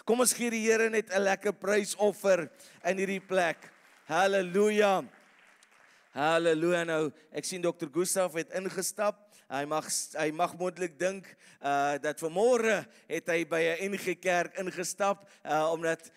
Kom ons gee die Here net 'n lekker prysoffer in hierdie plek. Halleluja. Halleluja. Nou, ek sien Dr. Gustaf het ingestap. Hy mag moontlik dink dat vanmôre het hy by 'n NG Kerk ingestap omdat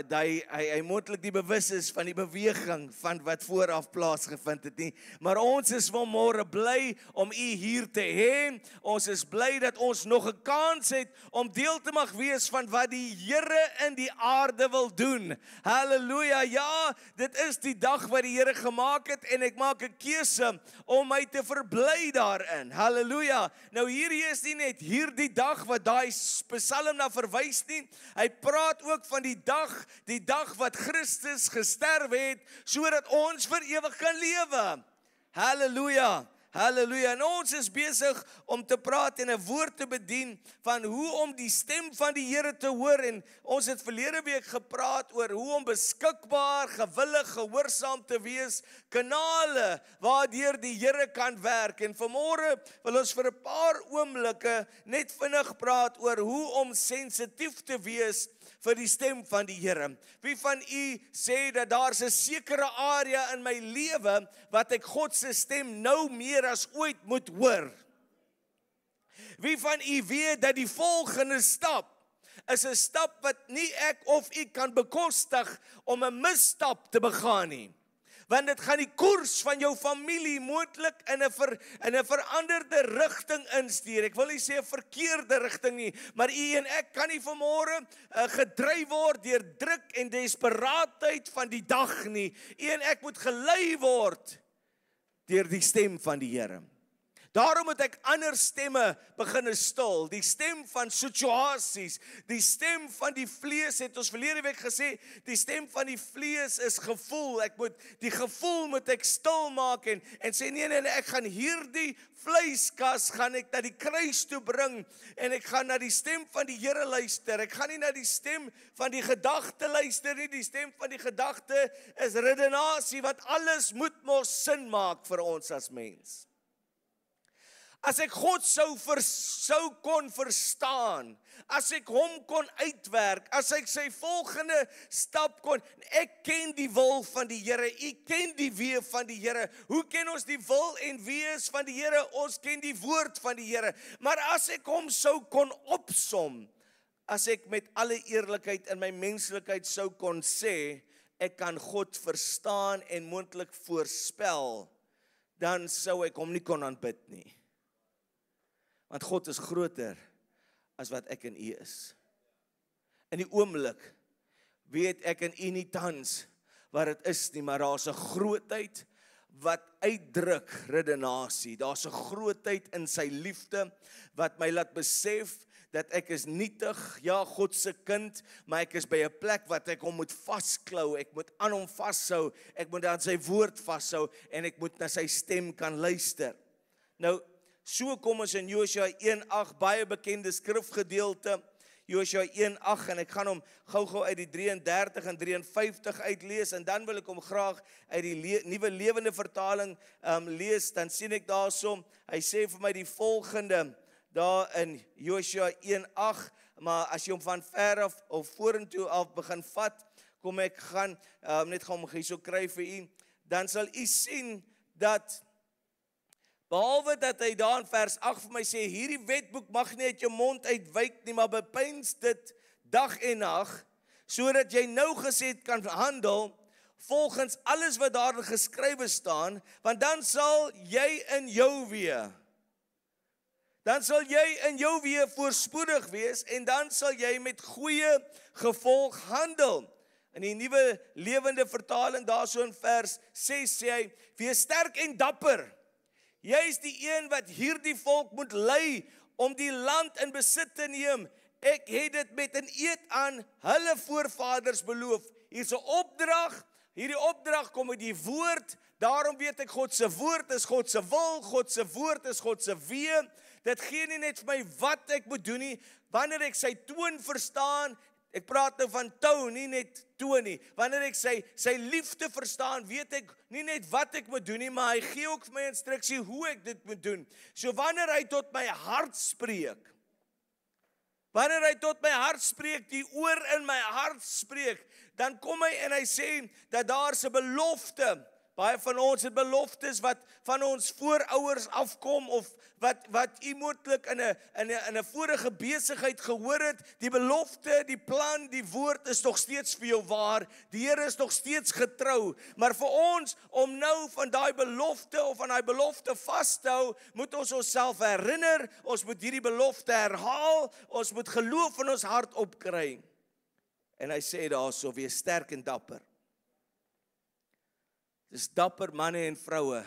hy moontlik nie bewus is van die beweging van wat vooraf plaasgevind het nie. Maar ons is vanmôre bly om u hier te hê. Ons is bly dat ons nog 'n kans het om deel te mag wees van wat die Here in die aarde wil doen. Halleluja. Ja, dit is die dag wat die Here gemaak het en ek maak 'n keuse om my te verbly daarin. Halleluja. Nou hierdie is nie net hierdie dag wat daai Psalm na verwys nie. Hy praat ook van die dag wat Christus gesterf het sodat ons vir ewig kan lewe. Halleluja. Halleluja. En ons is besig om te praat en 'n woord te bedien van hoe om die stem van die Here te hoor. En ons het verlede week gepraat oor hoe om beskikbaar, gewillig, gehoorsaam te wees, kanale waardeur die Here kan werk. En vanmôre wil ons vir 'n paar oomblikke net vinnig praat oor hoe om sensitief te wees vir die stem van die Here. Wie van u sê dat daar's 'n sekere area in my lewe wat ek God se stem nou meer as ooit moet hoor? Wie van u weet dat die volgende stap is 'n stap wat nie ek of u kan bekostig om 'n misstap te begaan nie? Want dit gaan die koers van jou familie moontlik in 'n veranderde rigting instuur. Ek wil nie sê 'n verkeerde rigting nie, maar u en ek kan nie vanmôre gedryf word deur druk en desperaatheid van die dag nie. U en ek moet gelei word deur die stem van die Here. Daarom moet ek ander stemme begin stil. Die stem van situasies, die stem van die vlees het ons verlede week gesê, die stem van die vlees is gevoel. Die gevoel moet ek stil maak en sê nee, ek gaan hierdie vleiskas gaan ek na die kruis toe bring en ek gaan na die stem van die Here luister. Ek gaan nie na die stem van die gedagte luister nie. Die stem van die gedagte is redenasie wat alles moet mos sin maak vir ons as mens. As ek God sou kon verstaan, as ek hom kon uitwerk, as ek sy volgende stap kon, ek ken die wil van die Here, u ken die wee van die Here. Hoe ken ons die wil en wees van die Here? Ons ken die woord van die Here. Maar as ek hom sou kon opsom, as ek met alle eerlikheid in my menslikheid sou kon sê, ek kan God verstaan en moontlik voorspel, dan sou ek hom nie kon aanbid nie. Want God is groter as wat ek en u is. In die oomblik weet ek en u nie tans wat dit is nie, maar daar's 'n grootheid wat uitdruk redenasie. Daar's 'n grootheid in sy liefde wat my laat besef dat ek is nietig, ja, God se kind, maar ek is by 'n plek wat ek hom moet vasklou, ek moet aan hom vashou, ek moet aan sy woord vashou en ek moet na sy stem kan luister. Nou, so kom ons in Josua 1:8, baie bekende skrifgedeelte, Josua 1:8, en ek gaan hom gou-gou uit die 33 en 53 uitlees, en dan wil ek hom graag uit die Nuwe Lewende Vertaling lees. Dan sien ek daarso, hy sê vir my die volgende, daar in Josua 1:8, maar as jy hom van ver af of vorentoe af begin vat, kom ek gaan net gaan hom hierso kry vir u, dan sal u sien dat behalwe dat hy daar in vers 8 vir my sê, hierdie wetboek mag nie uit jou mond uitwyk nie, maar bepeins dit dag en nag, sodat jy nougesed kan handel, volgens alles wat daarin geskrywe staan, want dan sal jy in jou wees. Dan sal jy in jou wees voorspoedig wees, en dan sal jy met goeie gevolg handel. In die Nuwe Lewende Vertaling, daarso in vers 6 sê hy, wees sterk en dapper. Jy is die een wat hierdie volk moet lei om die land in besit te neem. Ek het dit met 'n eed aan hulle voorvaders beloof. Hier's 'n opdrag. Hierdie opdrag kom uit die woord. Daarom weet ek God se woord is God se wil, God se woord is God se wee. Dit gee nie net vir my wat ek moet doen nie. Wanneer ek sy toon verstaan, ek praat nou van tou, nie net toon nie. Wanneer ek sy liefde verstaan, weet ek nie net wat ek moet doen nie, maar hy gee ook vir my instruksie hoe ek dit moet doen. So wanneer hy tot my hart spreek, Wanneer hy tot my hart spreek, die oor in my hart spreek, dan kom hy en hy sê dat daar's 'n belofte. Baie van ons het beloftes wat van ons voorouers afkom of wat u moontlik in 'n vorige besigheid gehoor het. Die belofte, die plan, die woord is nog steeds vir jou waar. Die Here is nog steeds getrou. Maar vir ons om nou van daai belofte of van daai belofte vas te hou, moet ons onsself herinner, ons moet hierdie belofte herhaal, ons moet geloof in ons hart opkry. En hy sê daarso, wees sterk en dapper. Dis dapper manne en vroue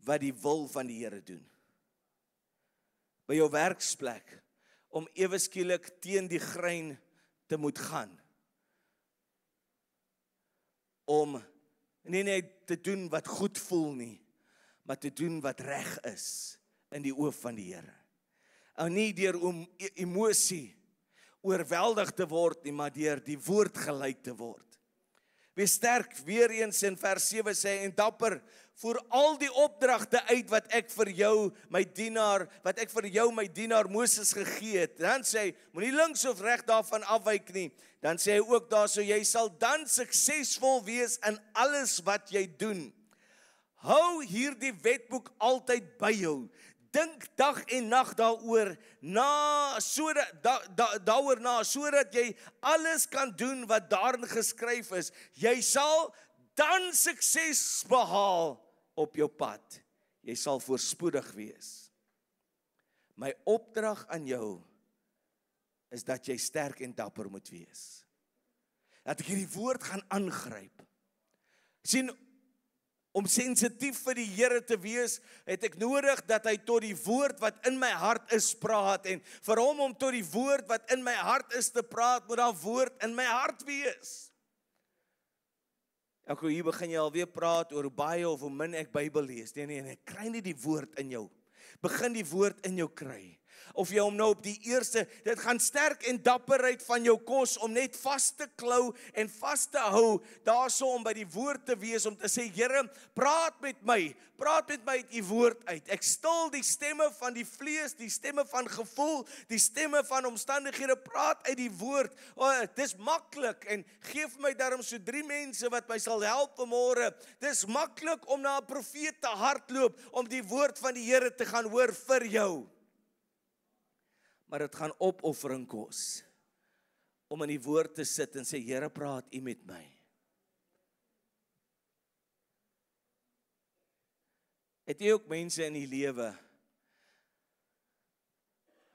wat die wil van die Here doen. By jou werksplek, om ewe skielik teen die grein te moet gaan. Om nie net te doen wat goed voel nie, maar te doen wat reg is in die oë van die Here. En nie deur om emosie oorweldig te word nie, maar deur die woord gelei te word. Wees sterk, weer eens in vers 7 sê, en dapper, voer al die opdragte uit wat ek vir jou, my dienaar Moses gegee het. Dan sê hy, moenie links of reg daarvan afwyk nie. Dan sê hy ook daarso, jy sal dan suksesvol wees in alles wat jy doen. Hou hierdie wetboek altyd by jou. Dink dag en nag daaroor na, sodat jy alles kan doen wat daarin geskryf is. Jy sal dan sukses behaal op jou pad. Jy sal voorspoedig wees. My opdrag aan jou is dat jy sterk en dapper moet wees. Dat ek hierdie woord gaan aangryp. Sien, om sensitief vir die Here te wees, het ek nodig dat hy tot die woord wat in my hart is praat. En vir hom om tot die woord wat in my hart is te praat, moet daar woord in my hart wees. Ek hier begin jy alweer praat oor hoe baie of hoe min ek Bybel lees. Nee, ek kry nie die woord in jou. Begin die woord in jou kry. Of jy hom nou op die eerste, dit gaan sterk en dapperheid van jou kos om net vas te klou en vas te hou, daarso om by die woord te wees, om te sê, Here, praat met my uit u woord uit. Ek stil die stemme van die vlees, die stemme van gevoel, die stemme van omstandighede, praat uit die woord. Dis maklik en geef my daarom so 3 mense wat my sal help vanmôre. Dis maklik om na 'n profeet te hardloop, om die woord van die Here te gaan hoor vir jou. Maar dit gaan opoffering kos, om in die woord te sit en sê, Here, praat u met my. Het jy ook mense in die lewe,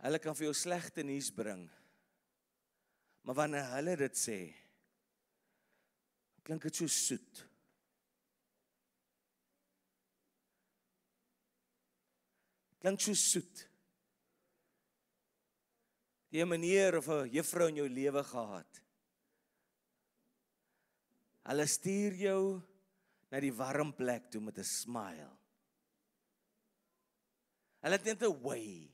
hulle kan vir jou slegte nuus bring, maar wanneer hulle dit sê, klink dit so soet. Klink so soet. Jy 'n meneer of 'n juffrou in jou lewe gehad. Hulle stuur jou na die warm plek toe met 'n smile. Hulle het net 'n way.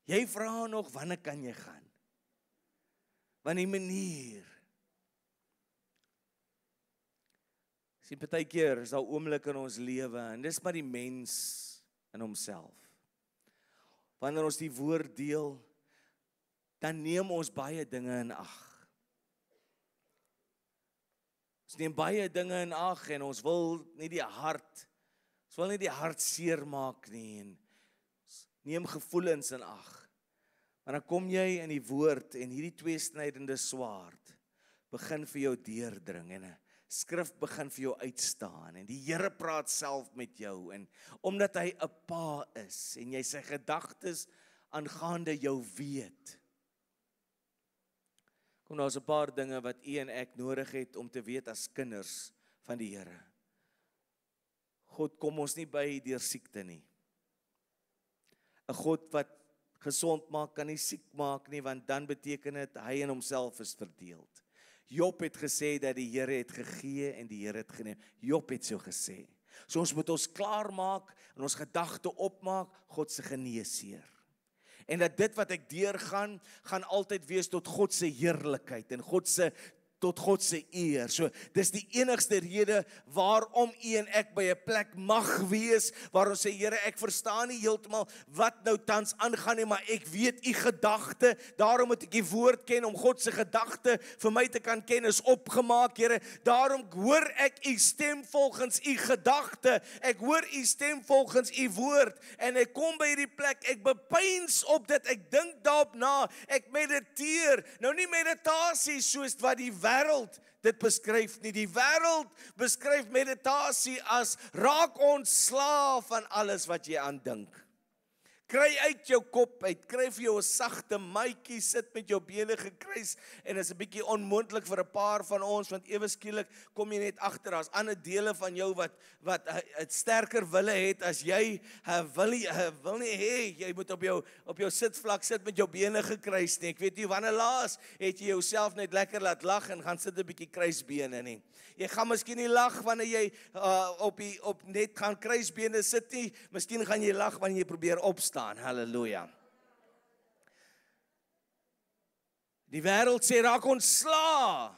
Jy vra nog, wanneer kan jy gaan? Want die manier. Sien, partykeer is daar oomblikke in ons lewe, en dis maar die mens in homself. Wanneer ons die woord deel, dan neem ons baie dinge in ag. Ons neem baie dinge in ag en ons wil nie die hart seermaak nie en neem gevoelens in ag. Maar dan kom jy in die woord en hierdie tweesnydende swaard begin vir jou deurdring en 'n skrif begin vir jou uitstaan en die Here praat self met jou en omdat hy 'n pa is en jy sy gedagtes aangaande jou weet. Kom, daar's 'n paar dinge wat u en ek nodig het om te weet as kinders van die Here. God kom ons nie by deur siekte nie. 'n God wat gesond maak kan nie siek maak nie, want dan beteken dit hy in homself is verdeeld. Job het gesê dat die Here het gegee en die Here het geneem. Job het so gesê. So ons moet ons klaar maak en ons gedagte opmaak, God se geneesheer. En dat dit wat ek deurgaan, gaan altyd wees tot God se heerlikheid en God se tot God se eer. So, dis die enigste rede waarom u en ek by 'n plek mag wees, waar ons sê, Here, ek verstaan nie heeltemal wat nou tans aangaan nie, maar ek weet u gedagte, daarom moet ek die woord ken, om God se gedagte vir my te kan ken, is opgemaak, Here, daarom hoor ek u stem volgens u gedagte, ek hoor u stem volgens u woord, en ek kom by hierdie plek, ek bepeins op dit, ek dink daarop na, ek mediteer, nou nie meditasie soos wat die wêreld dit beskryf nie. Die wêreld beskryf meditasie as raak ontslaaf van alles wat jy aan dink. Kry uit jou kop uit, kry vir jou 'n sagte maatjie, sit met jou bene gekruis, en is 'n bietjie onmoontlik vir 'n paar van ons, want ewe skielik kom jy net agter, daar's ander dele van jou wat 'n sterker wille het as jy, wil nie hê, jy moet op jou sitvlak sit met jou bene gekruis nie. Ek weet nie wanneer laas het jy jouself net lekker laat lag en gaan sit 'n bietjie kruisbene nie. Jy gaan miskien nie lag wanneer jy op net gaan kruisbene sit nie, miskien gaan jy lag wanneer jy probeer opstaan. Halleluja. Die wêreld sê raak ontslae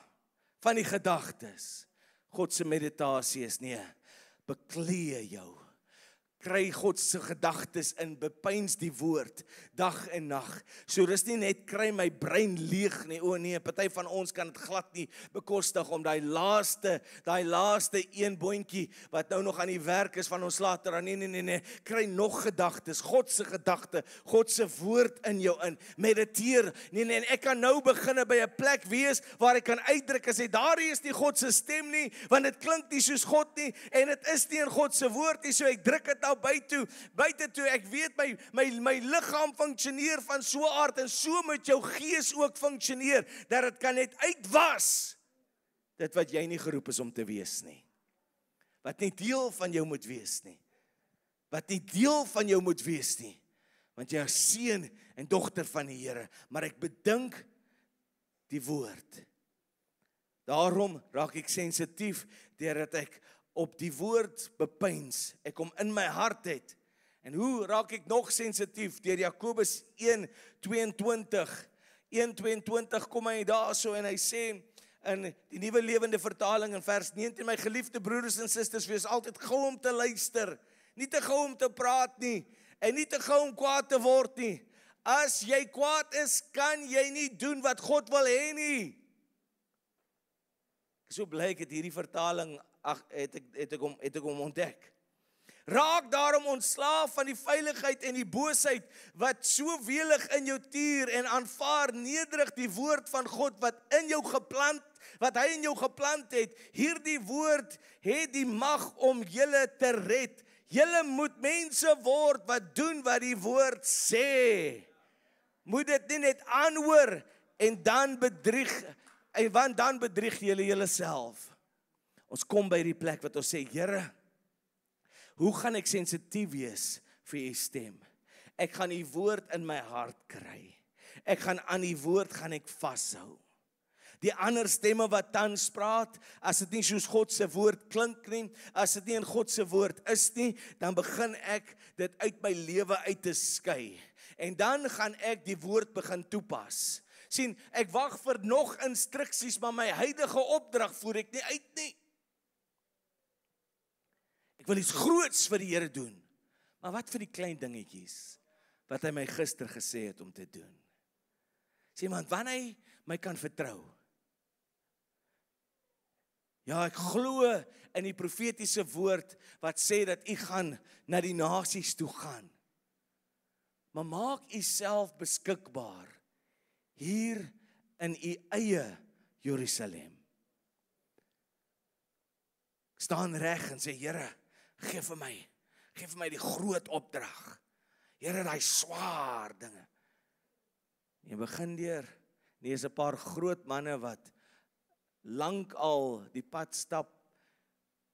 van die gedagtes. God se meditasie is nee, beklee jou. Kry God se gedagtes in, bepeins die woord, dag en nag. So dis nie net kry my brein leeg nie, o nee, party van ons kan dit glad nie bekostig om daai laaste een boontjie, wat nou nog aan die werk is van ons later, nee, kry nog gedagtes, God se gedagte, God se woord in jou in, mediteer, nee, en ek kan nou beginne by 'n plek wees, waar ek kan uitdruk en sê, daar is nie God se stem nie, want dit klink nie soos God nie, en dit is nie in God se woord nie, so ek druk dit buite toe, ek weet my liggaam funksioneer van so 'n aard, en so moet jou gees ook funksioneer, dat dit kan net uitwas, dit wat jy nie geroep is om te wees nie, wat nie deel van jou moet wees nie, want jy is seun en dogter van die Here, maar ek bedink die woord, daarom raak ek sensitief, deurdat ek op die woord bepeins, ek kom in my hart het, en hoe raak ek nog sensitief, deur Jakobus 1:22 kom hy daar so, en hy sê, in die Nuwe Lewende Vertaling, in vers 19, my geliefde broeders en susters, wees altyd gou om te luister, nie te gou om te praat nie, en nie te gou om kwaad te word nie, as jy kwaad is, kan jy nie doen wat God wil hê nie. So bly ek het hierdie vertaling het ek hom ontdek. Raak daarom ontslaaf van die veiligheid en die boosheid wat so welig in jou tuur, en aanvaar nederig die woord van God wat hy in jou geplant het. Hierdie woord het die mag om julle te red. Julle moet mense word wat doen wat die woord sê. Moet dit nie net aanhoor en dan bedrieg, want dan bedrieg julle julleself. Ons kom by die plek wat ons sê, Here, hoe gaan ek sensitief wees vir u stem? Ek gaan u woord in my hart kry. Ek gaan aan die woord vashou. Die ander stemme wat tans praat, as dit nie soos God se woord klink nie, as dit nie in God se woord is nie, dan begin ek dit uit my lewe uit te skei. En dan gaan ek die woord begin toepas. Sien, ek wag vir nog instruksies, maar my huidige opdrag voer ek nie uit nie. Ek wil iets groots vir die Here doen, maar wat vir die klein dingetjies, wat hy my gister gesê het om te doen. Sê man, wanneer hy my kan vertrou. Ja, ek glo in die profetiese woord, wat sê dat u gaan na die nasies toe gaan. Maar maak u self beskikbaar, hier in u eie Jerusalem. Ek staan reg en sê, Here, geef vir my die groot opdrag. Here, daai swaar dinge. Jy begin deur, is 'n paar groot manne wat lank al die pad stap,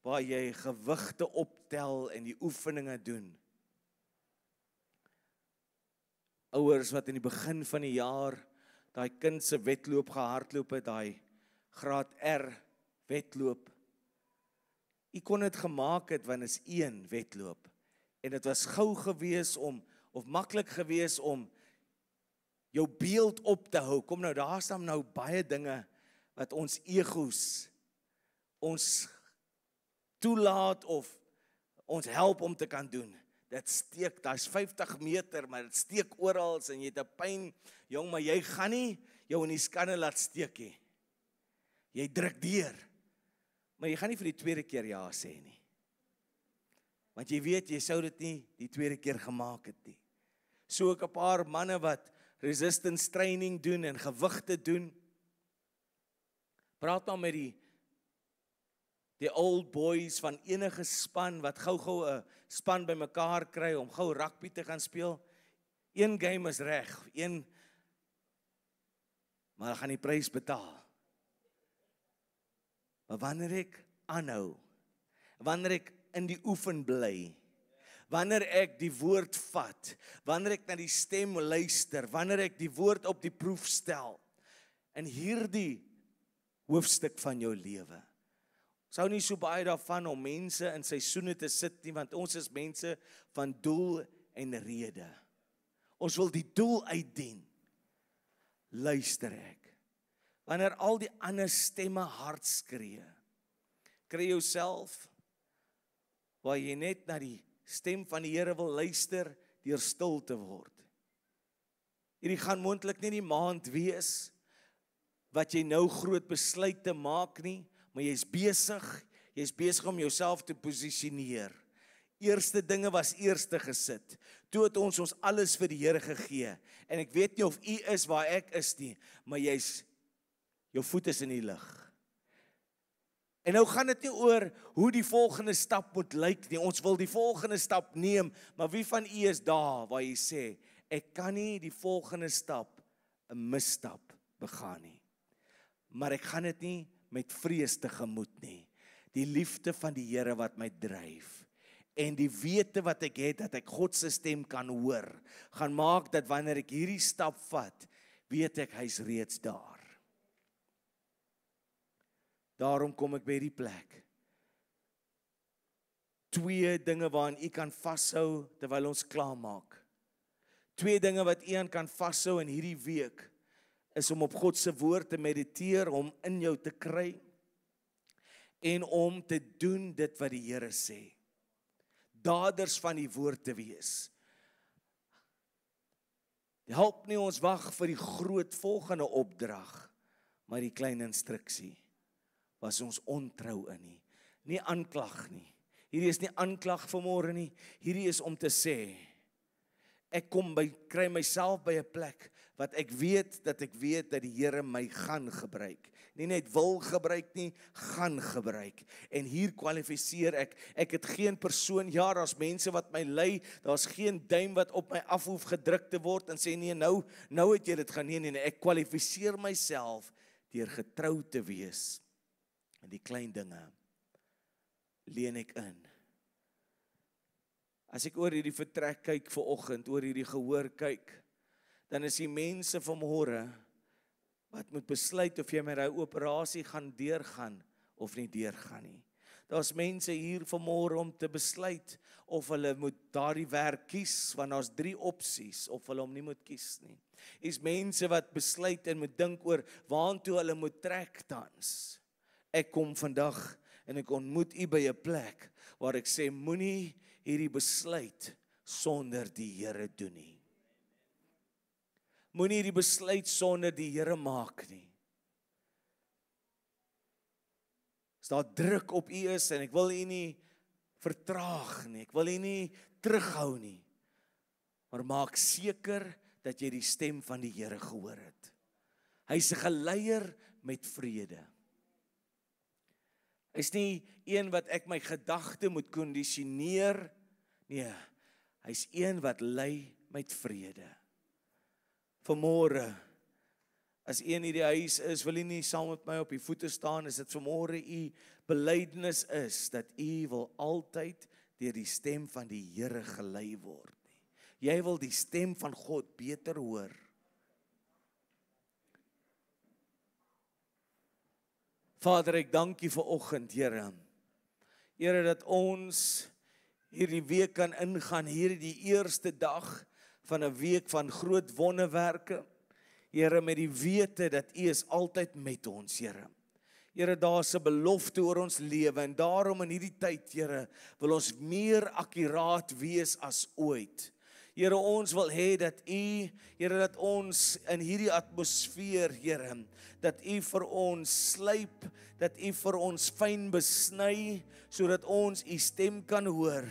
waar jy gewigte optel en die oefeninge doen. Ouers wat in die begin van die jaar, daai kind se wedloop gehardloop het, daai graad R wedloop. U kon dit gemaak het, want is een wedloop. En dit was gou gewees of maklik gewees om jou beeld op te hou. Kom nou, daar staan nou baie dinge wat ons egos ons toelaat of ons help om te kan doen. Dit steek, daar's 50 meter, maar dit steek oral en jy het 'n pyn, jong, maar jy gaan nie jou in die skanne laat steek nie. Jy druk deur. Maar jy gaan nie vir die tweede keer ja sê nie. Want jy weet, jy sou dit nie die tweede keer gemaak het nie. So ook 'n paar manne wat resistance training doen en gewigte doen. Praat maar met die old boys van enige span wat gou 'n span bymekaar kry om gou rugby te gaan speel. Een game is reg, maar hulle gaan die prys betaal. Maar wanneer ek aanhou, wanneer ek in die oefen bly, wanneer ek die woord vat, wanneer ek na die stem luister, wanneer ek die woord op die proef stel, in hierdie hoofstuk van jou lewe, ons hou nie so baie daarvan om mense in seisoene te sit nie, want ons is mense van doel en rede. Ons wil die doel uitdien. Luister ek. Wanneer al die ander stemme hard skree, kry jouself waar jy net na die stem van die Here wil luister deur stil te word. Hierdie gaan moontlik nie die maand wees wat jy nou groot besluite maak nie, maar jy's besig om jouself te posisioneer. Eerste dinge was eerste gesit. Toe het ons alles vir die Here gegee. En ek weet nie of u is waar ek is nie, maar jou voet is in die lug. En nou gaan dit nie oor hoe die volgende stap moet lyk nie. Ons wil die volgende stap neem, maar wie van u is daar waar jy sê, ek kan nie die volgende stap 'n misstap begaan nie. Maar ek gaan dit nie met vrees tegemoet nie. Die liefde van die Here wat my dryf en die wete wat ek het dat ek God se stem kan hoor, gaan maak dat wanneer ek hierdie stap vat, weet ek hy's reeds daar. Daarom kom ek by die plek. 2 dinge waaraan u kan vashou terwyl ons klaarmaak. 2 dinge wat u aan kan vashou in hierdie week is om op God se woord te mediteer, om in jou te kry en om te doen dit wat die Here sê. Daders van die woord te wees. Help nie ons wag vir die groot volgende opdrag, maar die klein instruksie. Was ons ontrou in nie. Nie aanklag nie. Hierdie is nie aanklag vanmôre nie. Hierdie is om te sê, ek kry myself by 'n plek wat ek weet dat die Here my gaan gebruik. Nie net wil gebruik nie, gaan gebruik. En hier kwalifiseer ek het geen persoon, ja, daar's mense wat my lei, daar's geen duim wat op my af hoef gedruk te word en sê nee, nou het jy dit gaan nee, ek kwalifiseer myself deur getrou te wees. En die klein dinge leen ek in. As ek oor hierdie vertrek kyk vanoggend, oor hierdie gehoor kyk, dan is die mense vanmôre wat moet besluit of jy met daai operasie gaan deurgaan of nie deurgaan nie. Daar's mense hier vanmôre om te besluit of hulle moet daardie werk kies, want daar's 3 opsies, of hulle hom nie moet kies nie. Is mense wat besluit en moet dink oor waartoe hulle moet trek tans. Ek kom vandag en ek ontmoet u by 'n plek waar ek sê, moenie hierdie besluit sonder die Here doen nie. Moenie hierdie besluit sonder die Here maak nie. As daar druk op u is en ek wil u nie vertraag nie, ek wil u nie terughou nie, maar maak seker dat jy die stem van die Here gehoor het. Hy's 'n geleier met vrede. Hy's nie een wat ek my gedagte moet kondisioneer. Nee, hy's een wat lei met vrede. Vanmôre, as u in hierdie huis is, wil u nie saam met my op die voete staan, as dit vanmôre u belydenis is, dat u wil altyd deur die stem van die Here gelei word. Jy wil die stem van God beter hoor. Vader, ek dank U vir oggend, Here. Here, dat ons hierdie week kan ingaan, hierdie eerste dag van 'n week van groot wonderwerke. Here, met die wete dat U is altyd met ons, Here. Here, daar's 'n belofte oor ons lewe en daarom in hierdie tyd, Here, wil ons meer akkuraat wees as ooit. Here, ons wil hê dat U, Here, dat ons in hierdie atmosfeer, Here, dat U vir ons slyp, dat U vir ons fyn besny, sodat ons U stem kan hoor.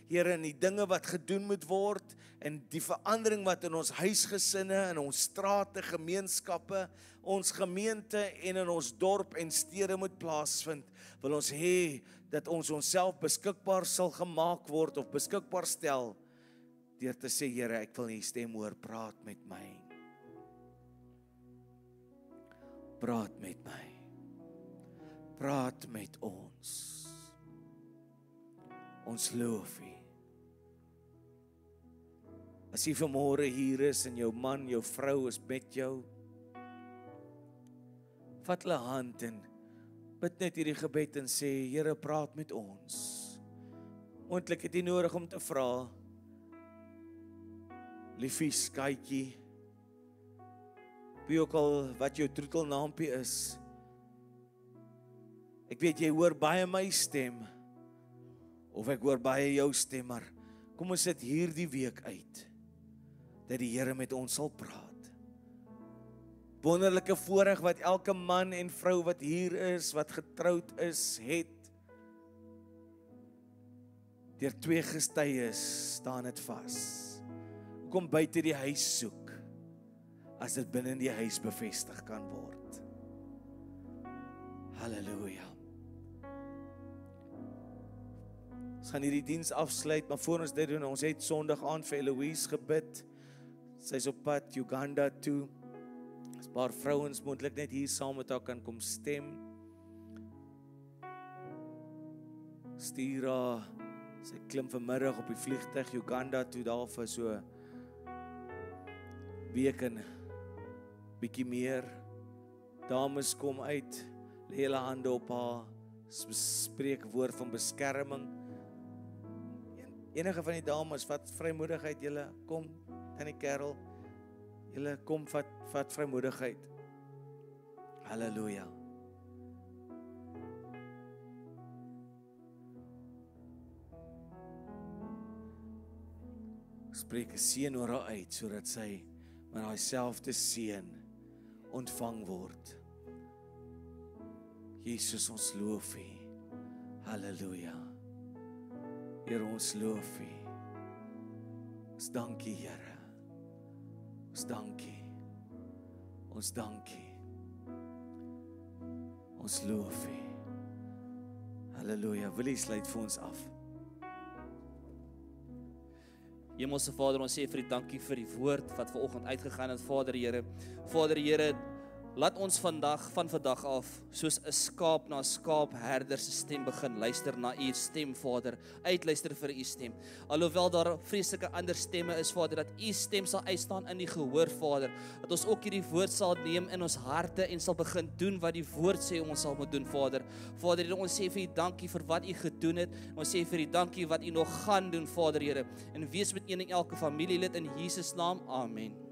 Here, in die dinge wat gedoen moet word, en die verandering wat in ons huisgesinne, in ons strate, gemeenskappe, ons gemeente en in ons dorp en stede moet plaasvind, wil ons hê dat ons onsself beskikbaar sal gemaak word of beskikbaar stel, deur te sê, Here, ek wil U stem hoor, praat met my. Praat met my. Praat met ons. Ons loof U. As jy vanmôre hier is en jou man, jou vrou is met jou, vat hulle hand en bid net hierdie gebed en sê, Here, praat met ons. Moontlik het jy nodig om te vra, liefie skaatjie, wie ook al wat jou troetelnaampie is, ek weet jy hoor baie my stem, of ek hoor baie jou stem, maar kom ons sit hierdie week uit, dat die Here met ons sal praat. Wonderlike voorreg wat elke man en vrou wat hier is, wat getroud is, het. Deur 2 getuies staan dit vas. Kom buite die huis soek, as dit binne in die huis bevestig kan word. Halleluja. Ons gaan hierdie diens afsluit, maar voor ons dit doen, ons het Sondag aand vir Eloise gebid. Sy is op pad Uganda toe. 'n paar vrouens moontlik net hier saam met haar kan kom stem. Stuur haar, sy klim vanmiddag op die vliegtuig Uganda toe, daar vir so week en bietjie meer. Dames kom uit, lê hulle hande op haar, spreek woord van beskerming. Enige van die dames, vat vrymoedigheid, julle kom, Tannie Carol, julle kom, vat vrymoedigheid. Halleluja. Spreek 'n seën oor haar uit, sodat sy met daai selfde seën ontvang word. Jesus, ons loof U. Halleluja. Here, ons loof U. Ons dankie, Here. Ons dankie. Ons dankie. Ons loof U. Halleluja. Wil U sluit vir ons af? Hemelse Vader, ons sê vir U dankie vir die woord wat vanoggend uitgegaan het, Vader Here, laat ons van vandag af, soos 'n skaap na 'n skaapherder se stem begin luister na U stem, Vader, uitluister vir U stem. Alhoewel daar vreeslike ander stemme is, Vader, dat U stem sal uitstaan in die gehoor, Vader, dat ons ook hierdie woord sal neem in ons harte en sal begin doen wat die woord sê ons sal moet doen, Vader. Vader Here, ons sê vir U dankie vir wat U gedoen het. Ons sê vir U dankie wat U nog gaan doen, Vader Here. En wees met een en elke familielid in Jesus naam. Amen.